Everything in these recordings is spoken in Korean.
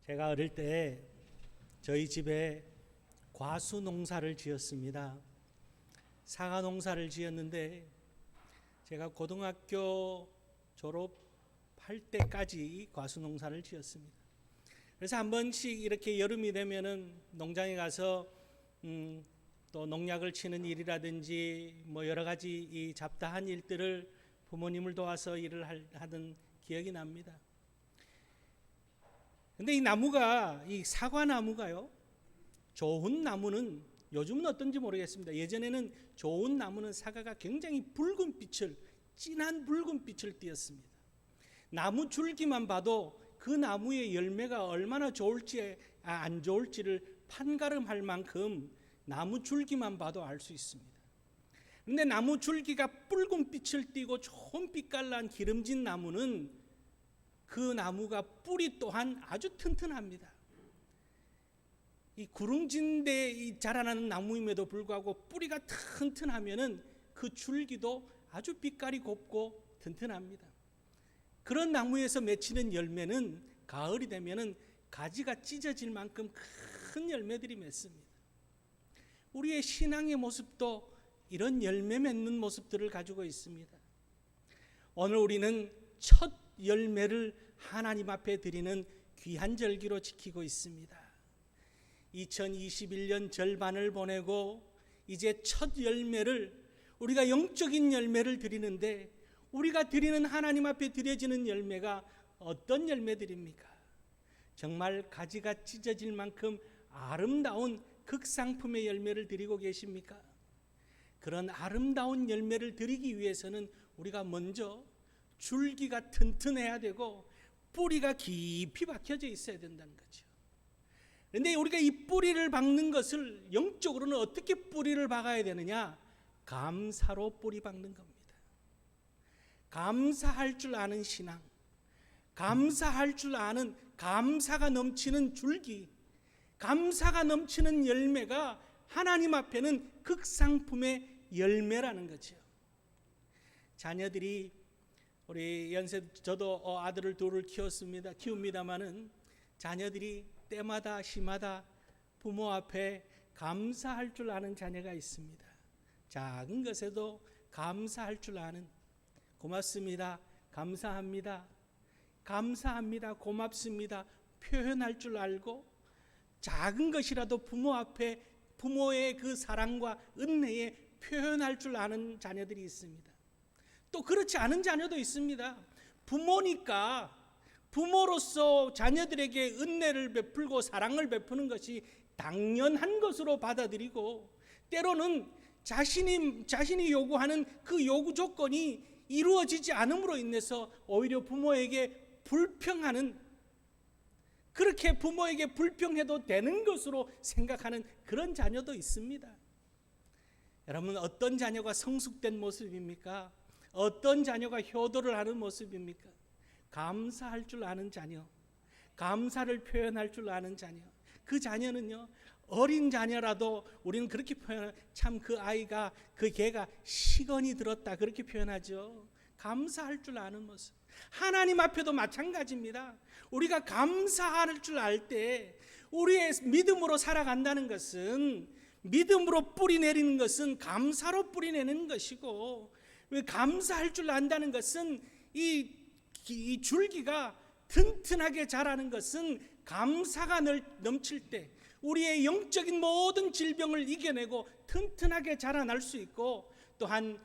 제가 어릴 때 저희 집에 과수 농사를 지었습니다. 사과 농사를 지었는데 제가 고등학교 졸업할 때까지 과수 농사를 지었습니다. 그래서 한 번씩 이렇게 여름이 되면은 농장에 가서 또 농약을 치는 일이라든지 뭐 여러 가지 이 잡다한 일들을 부모님을 도와서 일을 하던 기억이 납니다. 근데 이 나무가, 이 사과 나무가요, 좋은 나무는 요즘은 어떤지 모르겠습니다. 예전에는 좋은 나무는 사과가 굉장히 붉은 빛을, 진한 붉은 빛을 띠었습니다. 나무 줄기만 봐도 그 나무의 열매가 얼마나 좋을지 안 좋을지를 판가름할 만큼 나무 줄기만 봐도 알 수 있습니다. 그런데 나무 줄기가 붉은 빛을 띠고 좋은 빛깔난 기름진 나무는 그 나무가 뿌리 또한 아주 튼튼합니다. 이 구릉진대에 자라나는 나무임에도 불구하고 뿌리가 튼튼하면은 그 줄기도 아주 빛깔이 곱고 튼튼합니다. 그런 나무에서 맺히는 열매는 가을이 되면은 가지가 찢어질 만큼 큰 열매들이 맺습니다. 우리의 신앙의 모습도 이런 열매 맺는 모습들을 가지고 있습니다. 오늘 우리는 첫 열매를 하나님 앞에 드리는 귀한 절기로 지키고 있습니다. 2021년 절반을 보내고 이제 첫 열매를, 우리가 영적인 열매를 드리는데 우리가 드리는 하나님 앞에 드려지는 열매가 어떤 열매들입니까? 정말 가지가 찢어질 만큼 아름다운 극상품의 열매를 드리고 계십니까? 그런 아름다운 열매를 드리기 위해서는 우리가 먼저 줄기가 튼튼해야 되고 뿌리가 깊이 박혀져 있어야 된다는 거죠. 그런데 우리가 이 뿌리를 박는 것을 영적으로는 어떻게 뿌리를 박아야 되느냐? 감사로 뿌리 박는 겁니다. 감사할 줄 아는 신앙, 감사할 줄 아는 감사가 넘치는 줄기, 감사가 넘치는 열매가 하나님 앞에는 극상품의 열매라는 거죠. 자녀들이, 우리 저도 아들을 둘을 키웁니다마는 자녀들이 때마다 시마다 부모 앞에 감사할 줄 아는 자녀가 있습니다. 작은 것에도 감사할 줄 아는, 고맙습니다, 감사합니다, 감사합니다, 고맙습니다 표현할 줄 알고 작은 것이라도 부모 앞에 부모의 그 사랑과 은혜에 표현할 줄 아는 자녀들이 있습니다. 또 그렇지 않은 자녀도 있습니다. 부모니까 부모로서 자녀들에게 은혜를 베풀고 사랑을 베푸는 것이 당연한 것으로 받아들이고, 때로는 자신이 요구하는 그 요구 조건이 이루어지지 않음으로 인해서 오히려 부모에게 불평하는, 그렇게 부모에게 불평해도 되는 것으로 생각하는 그런 자녀도 있습니다. 여러분, 어떤 자녀가 성숙된 모습입니까? 어떤 자녀가 효도를 하는 모습입니까? 감사할 줄 아는 자녀, 감사를 표현할 줄 아는 자녀. 그 자녀는요, 어린 자녀라도 우리는 그렇게 표현해요. 참 그 아이가, 그 개가 시건이 들었다, 그렇게 표현하죠. 감사할 줄 아는 모습. 하나님 앞에도 마찬가지입니다. 우리가 감사할 줄 알 때 우리의 믿음으로 살아간다는 것은, 믿음으로 뿌리 내리는 것은 감사로 뿌리 내는 것이고, 감사할 줄 안다는 것은 이 줄기가 튼튼하게 자라는 것은 감사가 넘칠 때 우리의 영적인 모든 질병을 이겨내고 튼튼하게 자라날 수 있고, 또한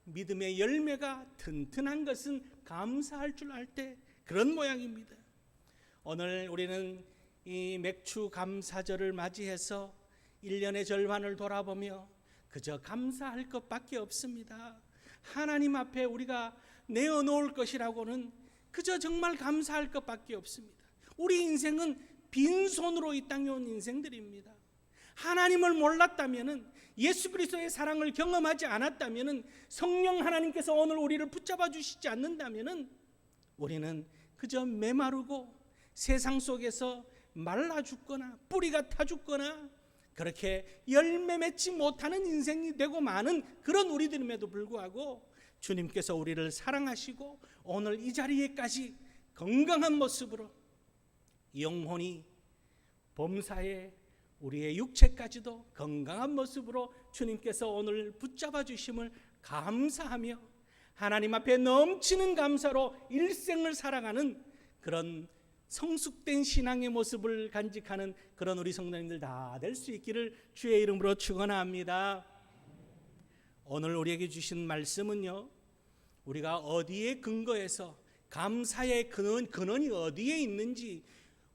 믿음의 열매가 튼튼한 것은 감사할 줄 알 때 그런 모양입니다. 오늘 우리는 이 맥주 감사절을 맞이해서 1년의 절반을 돌아보며 그저 감사할 것밖에 없습니다. 하나님 앞에 우리가 내어놓을 것이라고는 그저 정말 감사할 것밖에 없습니다. 우리 인생은 빈손으로 이 땅에 온 인생들입니다. 하나님을 몰랐다면, 예수 그리스도의 사랑을 경험하지 않았다면, 성령 하나님께서 오늘 우리를 붙잡아 주시지 않는다면 우리는 그저 메마르고 세상 속에서 말라 죽거나 뿌리가 타 죽거나 그렇게 열매 맺지 못하는 인생이 되고 마는 그런 우리들임에도 불구하고 주님께서 우리를 사랑하시고 오늘 이 자리에까지 건강한 모습으로 영혼이 범사에 우리의 육체까지도 건강한 모습으로 주님께서 오늘 붙잡아 주심을 감사하며 하나님 앞에 넘치는 감사로 일생을 살아가는 그런 성숙된 신앙의 모습을 간직하는 그런 우리 성도님들 다 될 수 있기를 주의 이름으로 축원합니다. 오늘 우리에게 주신 말씀은요, 우리가 어디에 근거해서 감사의 근원이 어디에 있는지,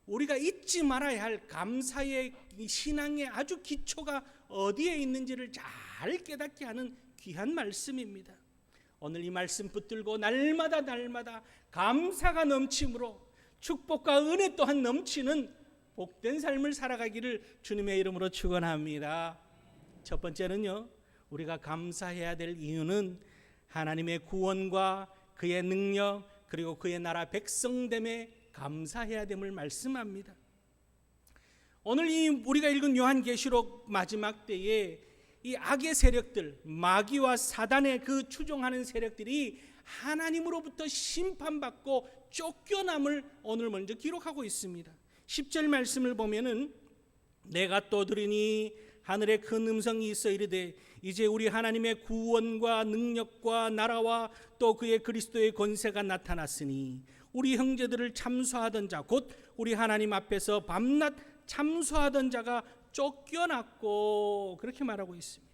우리가 잊지 말아야 할 감사의 신앙의 아주 기초가 어디에 있는지를 잘 깨닫게 하는 귀한 말씀입니다. 오늘 이 말씀 붙들고 날마다 감사가 넘침으로 축복과 은혜 또한 넘치는 복된 삶을 살아가기를 주님의 이름으로 축원합니다. 첫 번째는요, 우리가 감사해야 될 이유는 하나님의 구원과 그의 능력 그리고 그의 나라 백성됨에 감사해야 됨을 말씀합니다. 오늘 우리가 읽은 요한계시록 마지막 때에 이 악의 세력들, 마귀와 사단의 그 추종하는 세력들이 하나님으로부터 심판받고 쫓겨남을 오늘 먼저 기록하고 있습니다. 10절 말씀을 보면은 내가 또 들으니 하늘에 큰 음성이 있어 이르되 이제 우리 하나님의 구원과 능력과 나라와 또 그의 그리스도의 권세가 나타났으니 우리 형제들을 참소하던 자 곧 우리 하나님 앞에서 밤낮 참소하던 자가 쫓겨났고, 그렇게 말하고 있습니다.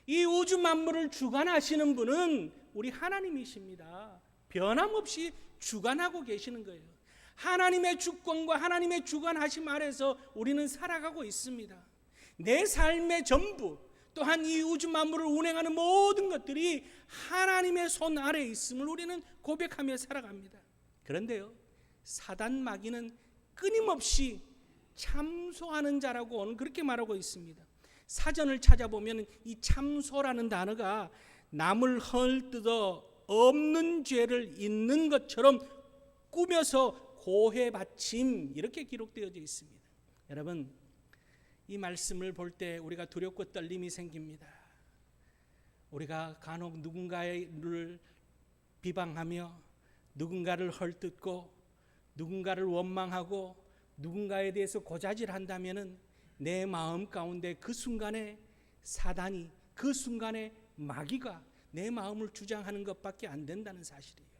이 우주 만물을 주관하시는 분은 우리 하나님이십니다. 변함없이 주관하고 계시는 거예요. 하나님의 주권과 하나님의 주관하심 아래서 우리는 살아가고 있습니다. 내 삶의 전부, 또한 이 우주 만물을 운행하는 모든 것들이 하나님의 손 아래에 있음을 우리는 고백하며 살아갑니다. 그런데요, 사단 마귀는 끊임없이 참소하는 자라고 오늘 그렇게 말하고 있습니다. 사전을 찾아보면 이 참소라는 단어가 남을 헐뜯어 없는 죄를 있는 것처럼 꾸며서 고해받침, 이렇게 기록되어져 있습니다. 여러분, 이 말씀을 볼 때 우리가 두렵고 떨림이 생깁니다. 우리가 간혹 누군가를 비방하며 누군가를 헐뜯고 누군가를 원망하고 누군가에 대해서 고자질한다면은 내 마음 가운데 그 순간에 사단이, 그 순간에 마귀가 내 마음을 주장하는 것밖에 안 된다는 사실이에요.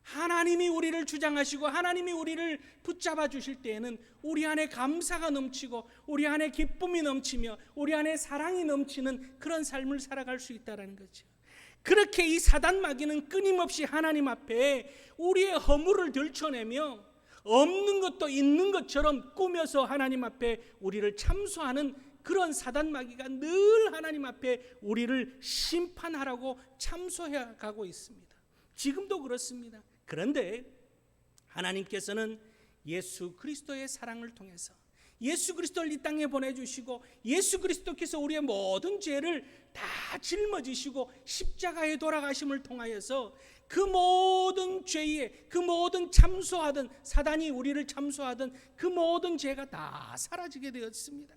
하나님이 우리를 주장하시고 하나님이 우리를 붙잡아 주실 때에는 우리 안에 감사가 넘치고 우리 안에 기쁨이 넘치며 우리 안에 사랑이 넘치는 그런 삶을 살아갈 수 있다는 거죠. 그렇게 이 사단 마귀는 끊임없이 하나님 앞에 우리의 허물을 들춰내며 없는 것도 있는 것처럼 꾸며서 하나님 앞에 우리를 참소하는 그런 사단 마귀가 늘 하나님 앞에 우리를 심판하라고 참소해 가고 있습니다. 지금도 그렇습니다. 그런데 하나님께서는 예수 그리스도의 사랑을 통해서 예수 그리스도를 이 땅에 보내주시고 예수 그리스도께서 우리의 모든 죄를 다 짊어지시고 십자가에 돌아가심을 통하여서 그 모든 죄에, 그 모든 참소하던 사단이 우리를 참소하던 그 모든 죄가 다 사라지게 되었습니다.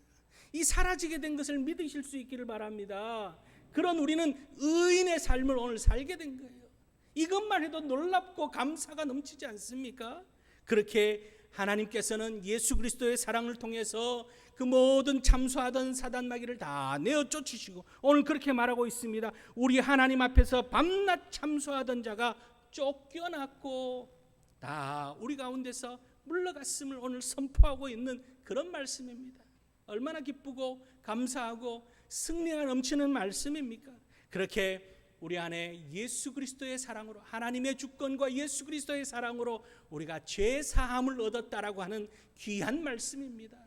이 사라지게 된 것을 믿으실 수 있기를 바랍니다. 그런 우리는 의인의 삶을 오늘 살게 된 거예요. 이것만 해도 놀랍고 감사가 넘치지 않습니까? 그렇게 하나님께서는 예수 그리스도의 사랑을 통해서 그 모든 참소하던 사단 마귀를 다 내어 쫓으시고 오늘 그렇게 말하고 있습니다. 우리 하나님 앞에서 밤낮 참소하던 자가 쫓겨났고 다 우리 가운데서 물러갔음을 오늘 선포하고 있는 그런 말씀입니다. 얼마나 기쁘고 감사하고 승리가 넘치는 말씀입니까? 그렇게 우리 안에 예수 그리스도의 사랑으로, 하나님의 주권과 예수 그리스도의 사랑으로 우리가 죄 사함을 얻었다라고 하는 귀한 말씀입니다.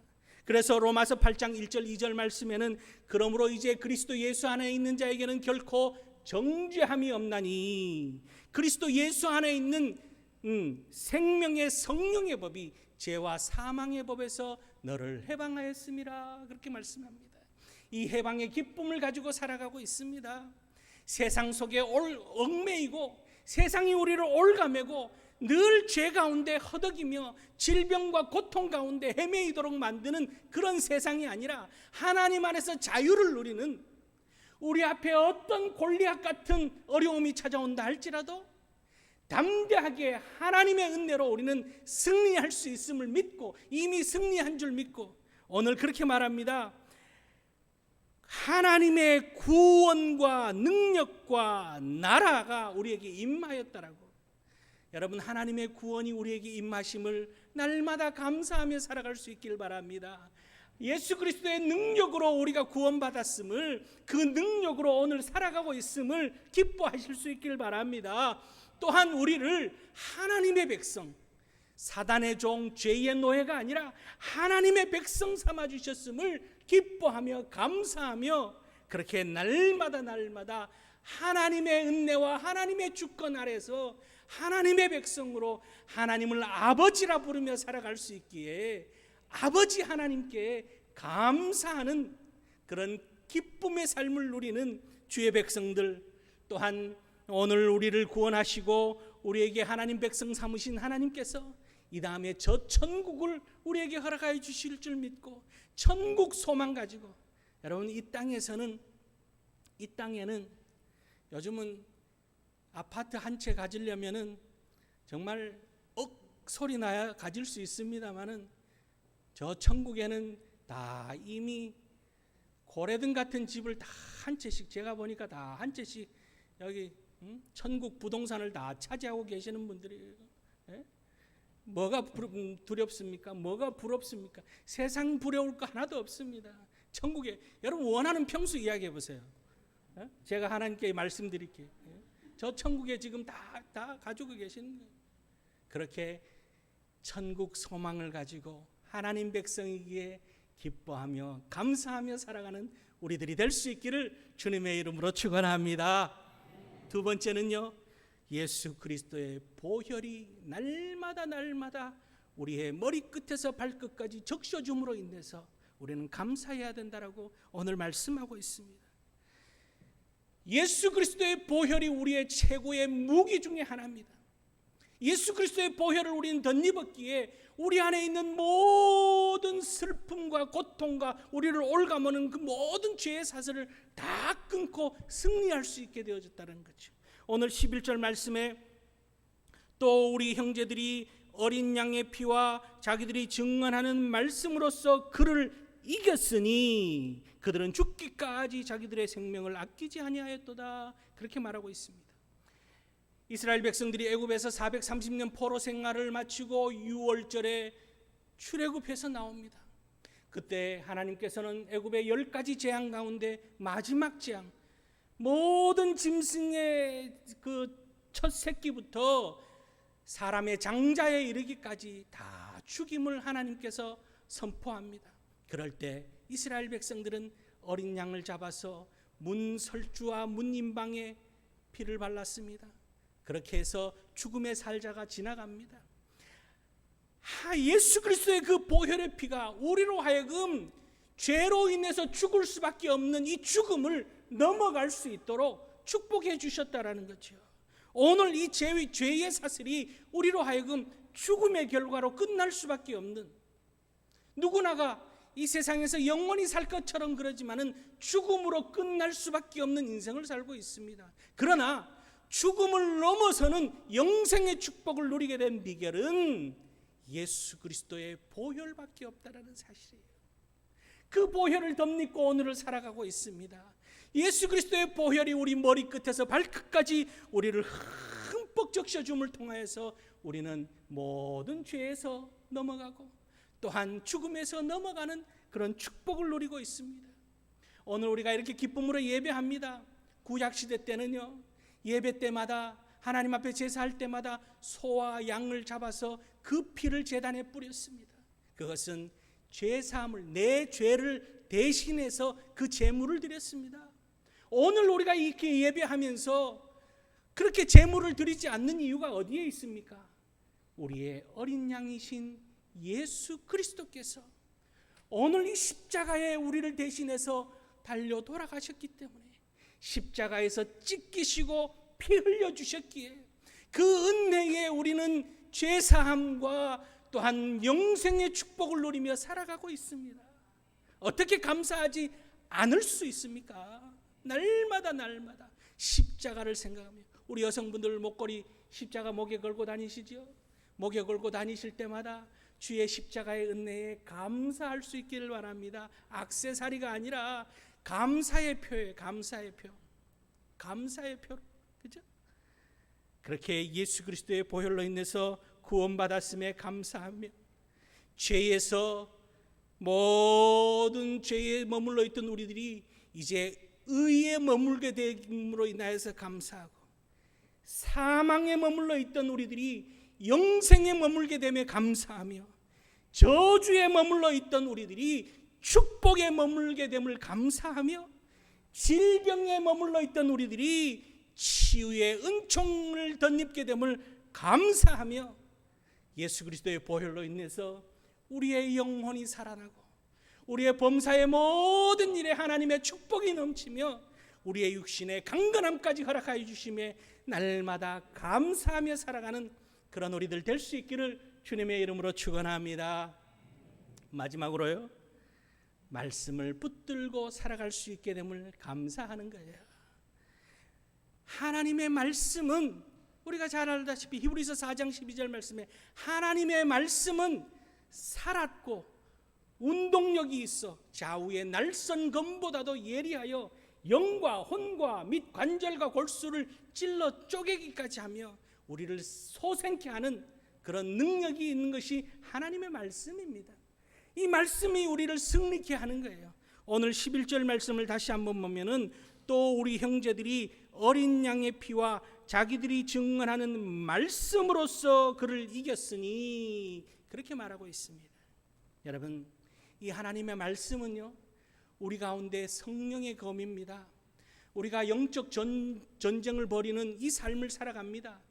그래서 로마서 8장 1절 2절 말씀에는 그러므로 이제 그리스도 예수 안에 있는 자에게는 결코 정죄함이 없나니 그리스도 예수 안에 있는 생명의 성령의 법이 죄와 사망의 법에서 너를 해방하였음이라, 그렇게 말씀합니다. 이 해방의 기쁨을 가지고 살아가고 있습니다. 세상 속에 얽매이고 세상이 우리를 올가매고 늘 죄 가운데 허덕이며 질병과 고통 가운데 헤매이도록 만드는 그런 세상이 아니라 하나님 안에서 자유를 누리는, 우리 앞에 어떤 골리앗 같은 어려움이 찾아온다 할지라도 담대하게 하나님의 은혜로 우리는 승리할 수 있음을 믿고, 이미 승리한 줄 믿고 오늘 그렇게 말합니다. 하나님의 구원과 능력과 나라가 우리에게 임하였다라고. 여러분, 하나님의 구원이 우리에게 임하심을 날마다 감사하며 살아갈 수 있길 바랍니다. 예수 그리스도의 능력으로 우리가 구원받았음을, 그 능력으로 오늘 살아가고 있음을 기뻐하실 수 있길 바랍니다. 또한 우리를 하나님의 백성, 사단의 종, 죄의 노예가 아니라 하나님의 백성 삼아주셨음을 기뻐하며 감사하며 그렇게 날마다 하나님의 은혜와 하나님의 주권 아래서 하나님의 백성으로 하나님을 아버지라 부르며 살아갈 수 있기에 아버지 하나님께 감사하는 그런 기쁨의 삶을 누리는 주의 백성들, 또한 오늘 우리를 구원하시고 우리에게 하나님 백성 삼으신 하나님께서 이 다음에 저 천국을 우리에게 허락하여 주실 줄 믿고 천국 소망 가지고, 여러분, 이 땅에는 요즘은 아파트 한 채 가지려면은 정말 소리 나야 가질 수 있습니다만은 저 천국에는 다 이미 고래등 같은 집을 다 한 채씩, 제가 보니까 다 한 채씩 여기 천국 부동산을 다 차지하고 계시는 분들이에요. 예? 뭐가 두렵습니까? 뭐가 부럽습니까? 세상 부러울 거 하나도 없습니다. 천국에 여러분 원하는 평수 이야기해 보세요. 예? 제가 하나님께 말씀드릴게요. 예? 저 천국에 지금 다 가지고 계시는 거예요. 그렇게 천국 소망을 가지고 하나님 백성이기에 기뻐하며 감사하며 살아가는 우리들이 될 수 있기를 주님의 이름으로 축원합니다. 두 번째는요, 예수 그리스도의 보혈이 날마다 우리의 머리끝에서 발끝까지 적셔줌으로 인해서 우리는 감사해야 된다라고 오늘 말씀하고 있습니다. 예수 그리스도의 보혈이 우리의 최고의 무기 중에 하나입니다. 예수 그리스도의 보혈을 우리는 덧입었기에 우리 안에 있는 모든 슬픔과 고통과 우리를 올가매는 그 모든 죄의 사슬을 다 끊고 승리할 수 있게 되어졌다는 거죠. 오늘 11절 말씀에 또 우리 형제들이 어린 양의 피와 자기들이 증언하는 말씀으로써 그를 이겼으니 그들은 죽기까지 자기들의 생명을 아끼지 아니하였도다, 그렇게 말하고 있습니다. 이스라엘 백성들이 애굽에서 430년 포로 생활을 마치고 6월절에 출애굽해서 나옵니다. 그때 하나님께서는 애굽의 10가지 재앙 가운데 마지막 재앙, 모든 짐승의 그 첫 새끼부터 사람의 장자에 이르기까지 다 죽임을 하나님께서 선포합니다. 그럴 때 이스라엘 백성들은 어린 양을 잡아서 문 설주와 문 임방에 피를 발랐습니다. 그렇게 해서 죽음의 살자가 지나갑니다. 예수 그리스도의 그 보혈의 피가 우리로 하여금 죄로 인해서 죽을 수밖에 없는 이 죽음을 넘어갈 수 있도록 축복해 주셨다라는 거죠. 오늘 이 죄의 사슬이 우리로 하여금 죽음의 결과로 끝날 수밖에 없는, 누구나가 이 세상에서 영원히 살 것처럼 그러지만은 죽음으로 끝날 수밖에 없는 인생을 살고 있습니다. 그러나 죽음을 넘어서는 영생의 축복을 누리게 된 비결은 예수 그리스도의 보혈밖에 없다라는 사실이에요. 그 보혈을 덧입고 오늘을 살아가고 있습니다. 예수 그리스도의 보혈이 우리 머리끝에서 발끝까지 우리를 흠뻑 적셔줌을 통하여서 우리는 모든 죄에서 넘어가고 또한 죽음에서 넘어가는 그런 축복을 누리고 있습니다. 오늘 우리가 이렇게 기쁨으로 예배합니다. 구약시대 때는요, 예배 때마다 하나님 앞에 제사할 때마다 소와 양을 잡아서 그 피를 제단에 뿌렸습니다. 그것은 죄사함을, 내 죄를 대신해서 그 제물을 드렸습니다. 오늘 우리가 이렇게 예배하면서 그렇게 제물을 드리지 않는 이유가 어디에 있습니까? 우리의 어린 양이신 예수 그리스도께서 오늘 이 십자가에 우리를 대신해서 달려 돌아가셨기 때문에, 십자가에서 찢기시고 피 흘려주셨기에 그 은혜에 우리는 죄사함과 또한 영생의 축복을 누리며 살아가고 있습니다. 어떻게 감사하지 않을 수 있습니까? 날마다 십자가를 생각하며, 우리 여성분들 목걸이 십자가 목에 걸고 다니시죠? 목에 걸고 다니실 때마다 주의 십자가의 은혜에 감사할 수 있기를 바랍니다. 액세서리가 아니라 감사의 표예요. 감사의 표. 감사의 표. 그죠? 그렇게 예수 그리스도의 보혈로 인해서 구원받았음에 감사하며 죄에서 모든 죄에 머물러 있던 우리들이 이제 의에 머물게 됨으로 인하여서 감사하고, 사망에 머물러 있던 우리들이 영생에 머물게 됨에 감사하며, 저주에 머물러 있던 우리들이 축복에 머물게 됨을 감사하며, 질병에 머물러 있던 우리들이 치유의 은총을 덧입게 됨을 감사하며, 예수 그리스도의 보혈로 인해서 우리의 영혼이 살아나고 우리의 범사의 모든 일에 하나님의 축복이 넘치며 우리의 육신의 강건함까지 허락하여 주심에 날마다 감사하며 살아가는 그런 우리들 될 수 있기를 주님의 이름으로 축원합니다. 마지막으로요, 말씀을 붙들고 살아갈 수 있게 됨을 감사하는 거예요. 하나님의 말씀은 우리가 잘 알다시피 히브리서 4장 12절 말씀에 하나님의 말씀은 살았고 운동력이 있어 좌우의 날선 검보다도 예리하여 영과 혼과 및 관절과 골수를 찔러 쪼개기까지 하며 우리를 소생케 하는 그런 능력이 있는 것이 하나님의 말씀입니다. 이 말씀이 우리를 승리케 하는 거예요. 오늘 11절 말씀을 다시 한번 보면은 또 우리 형제들이 어린 양의 피와 자기들이 증언하는 말씀으로써 그를 이겼으니 그렇게 말하고 있습니다. 여러분, 이 하나님의 말씀은요, 우리 가운데 성령의 검입니다. 우리가 영적 전쟁을 벌이는 이 삶을 살아갑니다.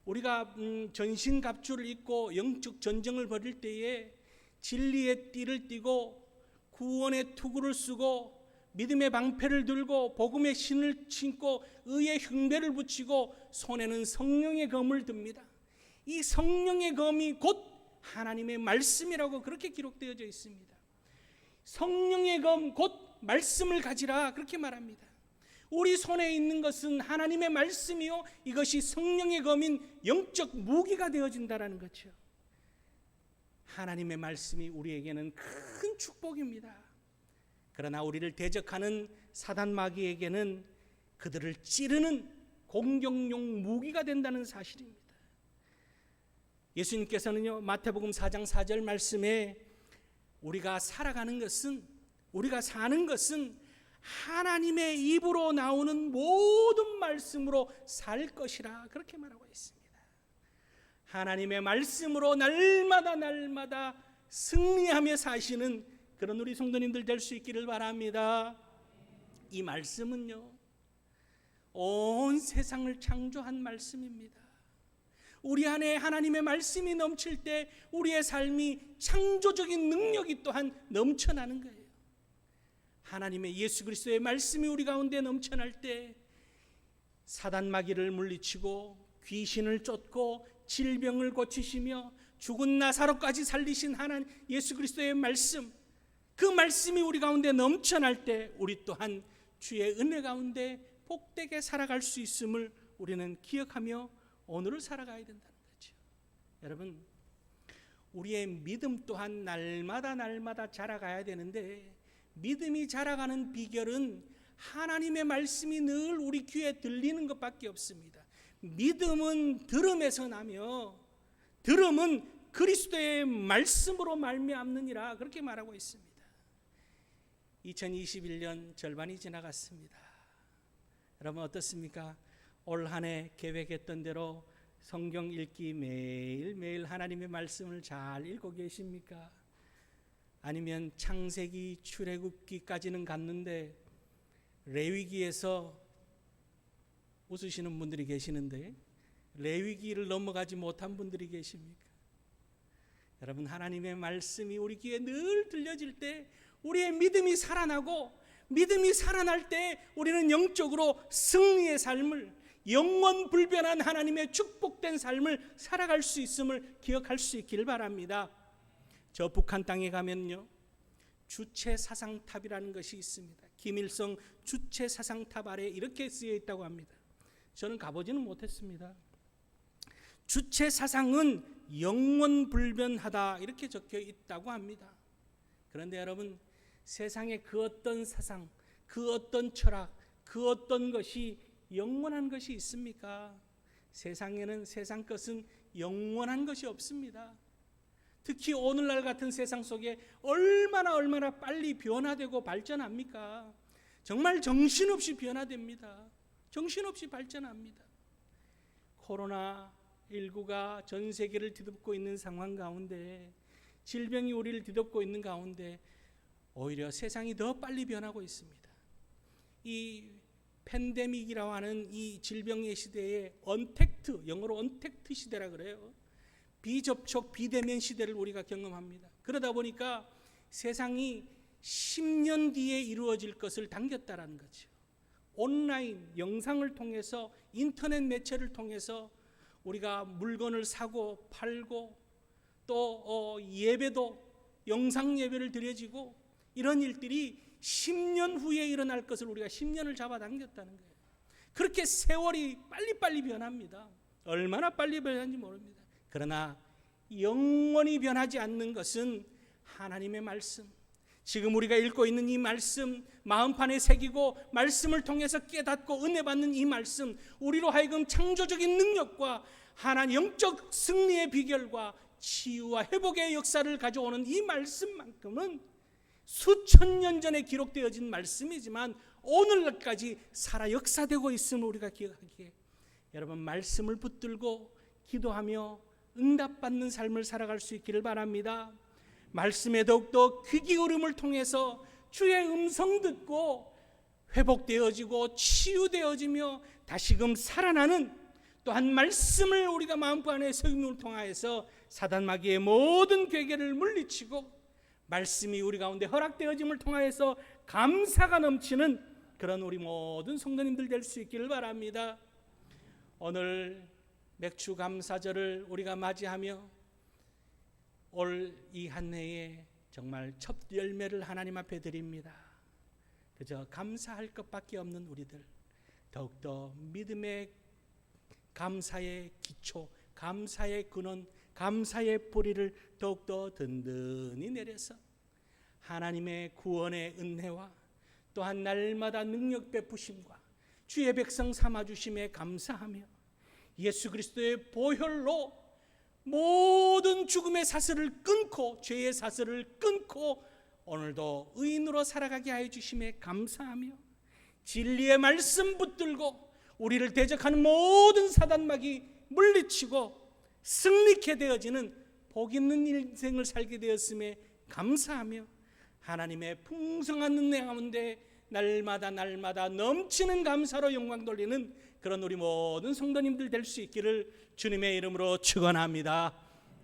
우리가 전신갑주를 입고 영적 전쟁을 벌일 때에 진리의 띠를 띠고 구원의 투구를 쓰고 믿음의 방패를 들고 복음의 신을 신고 의의 흉배를 붙이고 손에는 성령의 검을 듭니다. 이 성령의 검이 곧 하나님의 말씀이라고 그렇게 기록되어져 있습니다. 성령의 검 곧 말씀을 가지라 그렇게 말합니다. 우리 손에 있는 것은 하나님의 말씀이요, 이것이 성령의 검인 영적 무기가 되어진다는 거죠. 하나님의 말씀이 우리에게는 큰 축복입니다. 그러나 우리를 대적하는 사단 마귀에게는 그들을 찌르는 공격용 무기가 된다는 사실입니다. 예수님께서는요, 마태복음 4장 4절 말씀에 우리가 살아가는 것은, 우리가 사는 것은 하나님의 입으로 나오는 모든 말씀으로 살 것이라 그렇게 말하고 있습니다. 하나님의 말씀으로 날마다 승리하며 사시는 그런 우리 성도님들 될 수 있기를 바랍니다. 이 말씀은요, 온 세상을 창조한 말씀입니다. 우리 안에 하나님의 말씀이 넘칠 때 우리의 삶이 창조적인 능력이 또한 넘쳐나는 거예요. 하나님의 예수 그리스도의 말씀이 우리 가운데 넘쳐날 때 사단 마귀를 물리치고 귀신을 쫓고 질병을 고치시며 죽은 나사로까지 살리신 하나님 예수 그리스도의 말씀, 그 말씀이 우리 가운데 넘쳐날 때 우리 또한 주의 은혜 가운데 복되게 살아갈 수 있음을 우리는 기억하며 오늘을 살아가야 된다는 거죠. 여러분, 우리의 믿음 또한 날마다 자라가야 되는데, 믿음이 자라가는 비결은 하나님의 말씀이 늘 우리 귀에 들리는 것밖에 없습니다. 믿음은 들음에서 나며 들음은 그리스도의 말씀으로 말미암느니라 그렇게 말하고 있습니다. 2021년 절반이 지나갔습니다. 여러분 어떻습니까? 올 한 해 계획했던 대로 성경 읽기 매일매일 하나님의 말씀을 잘 읽고 계십니까? 아니면 창세기, 출애굽기까지는 갔는데 레위기에서 웃으시는 분들이 계시는데 레위기를 넘어가지 못한 분들이 계십니까? 여러분, 하나님의 말씀이 우리 귀에 늘 들려질 때 우리의 믿음이 살아나고, 믿음이 살아날 때 우리는 영적으로 승리의 삶을, 영원 불변한 하나님의 축복된 삶을 살아갈 수 있음을 기억할 수 있기를 바랍니다. 저 북한 땅에 가면요, 주체 사상탑이라는 것이 있습니다. 김일성 주체 사상탑 아래 이렇게 쓰여 있다고 합니다. 저는 가보지는 못했습니다. 주체 사상은 영원불변하다 이렇게 적혀 있다고 합니다. 그런데 여러분, 세상의 그 어떤 사상, 그 어떤 철학, 그 어떤 것이 영원한 것이 있습니까? 세상에는 세상 것은 영원한 것이 없습니다. 특히 오늘날 같은 세상 속에 얼마나 빨리 변화되고 발전합니까? 정말 정신없이 변화됩니다. 정신없이 발전합니다. 코로나19가 전 세계를 뒤덮고 있는 상황 가운데, 질병이 우리를 뒤덮고 있는 가운데 오히려 세상이 더 빨리 변하고 있습니다. 이 팬데믹이라고 하는 이 질병의 시대에 언택트, 영어로 언택트 시대라 그래요. 비접촉, 비대면 시대를 우리가 경험합니다. 그러다 보니까 세상이 10년 뒤에 이루어질 것을 당겼다라는 거죠. 온라인, 영상을 통해서, 인터넷 매체를 통해서 우리가 물건을 사고 팔고 또 예배도 영상 예배를 드려지고 이런 일들이 10년 후에 일어날 것을 우리가 10년을 잡아당겼다는 거예요. 그렇게 세월이 빨리빨리 변합니다. 얼마나 빨리 변하는지 모릅니다. 그러나 영원히 변하지 않는 것은 하나님의 말씀, 지금 우리가 읽고 있는 이 말씀, 마음판에 새기고 말씀을 통해서 깨닫고 은혜 받는 이 말씀, 우리로 하여금 창조적인 능력과 하나님 영적 승리의 비결과 치유와 회복의 역사를 가져오는 이 말씀만큼은 수천 년 전에 기록되어진 말씀이지만 오늘날까지 살아 역사되고 있음을 우리가 기억하기에, 여러분 말씀을 붙들고 기도하며 응답받는 삶을 살아갈 수 있기를 바랍니다. 말씀에 더욱더 귀 기울임을 통해서 주의 음성 듣고 회복되어지고 치유되어지며 다시금 살아나는, 또한 말씀을 우리가 마음과 안에 새김을 통하여서 사단 마귀의 모든 괴계를 물리치고 말씀이 우리 가운데 허락되어짐을 통하여서 감사가 넘치는 그런 우리 모든 성도님들 될 수 있기를 바랍니다. 오늘 맥주 감사절을 우리가 맞이하며 올 이 한 해에 정말 첫 열매를 하나님 앞에 드립니다. 그저 감사할 것밖에 없는 우리들, 더욱더 믿음의 감사의 기초, 감사의 근원, 감사의 뿌리를 더욱더 든든히 내려서 하나님의 구원의 은혜와 또한 날마다 능력 베푸심과 주의 백성 삼아주심에 감사하며 예수 그리스도의 보혈로 모든 죽음의 사슬을 끊고 죄의 사슬을 끊고 오늘도 의인으로 살아가게 하여 주심에 감사하며 진리의 말씀 붙들고 우리를 대적하는 모든 사단마귀 물리치고 승리케 되어지는 복 있는 인생을 살게 되었음에 감사하며 하나님의 풍성한 은혜 가운데 날마다 넘치는 감사로 영광 돌리는 그런 우리 모든 성도님들 될 수 있기를 주님의 이름으로 축원합니다.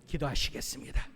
기도하시겠습니다.